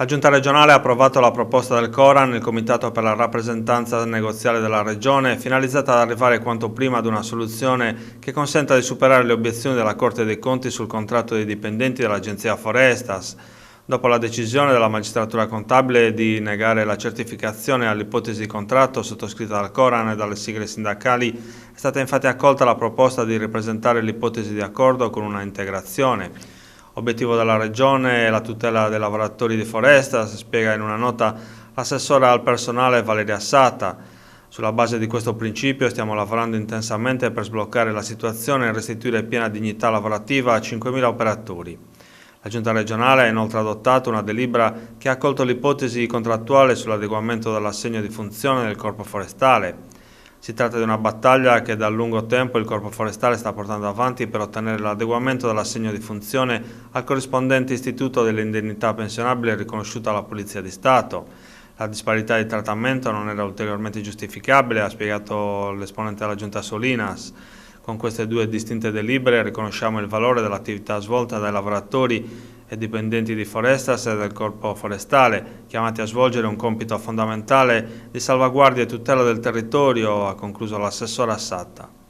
La Giunta regionale ha approvato la proposta del Coran, il Comitato per la rappresentanza negoziale della Regione, finalizzata ad arrivare quanto prima ad una soluzione che consenta di superare le obiezioni della Corte dei Conti sul contratto dei dipendenti dell'Agenzia Forestas. Dopo la decisione della magistratura contabile di negare la certificazione all'ipotesi di contratto sottoscritta dal Coran e dalle sigle sindacali, è stata infatti accolta la proposta di ripresentare l'ipotesi di accordo con una integrazione. Obiettivo della Regione è la tutela dei lavoratori di Forestas, spiega in una nota l'assessora al personale Valeria Sata. Sulla base di questo principio stiamo lavorando intensamente per sbloccare la situazione e restituire piena dignità lavorativa a 5.000 operatori. La Giunta regionale ha inoltre adottato una delibera che ha accolto l'ipotesi contrattuale sull'adeguamento dell'assegno di funzione del Corpo Forestale. Si tratta di una battaglia che da lungo tempo il Corpo Forestale sta portando avanti per ottenere l'adeguamento dell'assegno di funzione al corrispondente istituto delle indennità pensionabili riconosciuto alla Polizia di Stato. La disparità di trattamento non era ulteriormente giustificabile, ha spiegato l'esponente della Giunta Solinas. Con queste due distinte delibere riconosciamo il valore dell'attività svolta dai lavoratori e dipendenti di Forestas e del Corpo Forestale, chiamati a svolgere un compito fondamentale di salvaguardia e tutela del territorio, ha concluso l'assessore Assatta.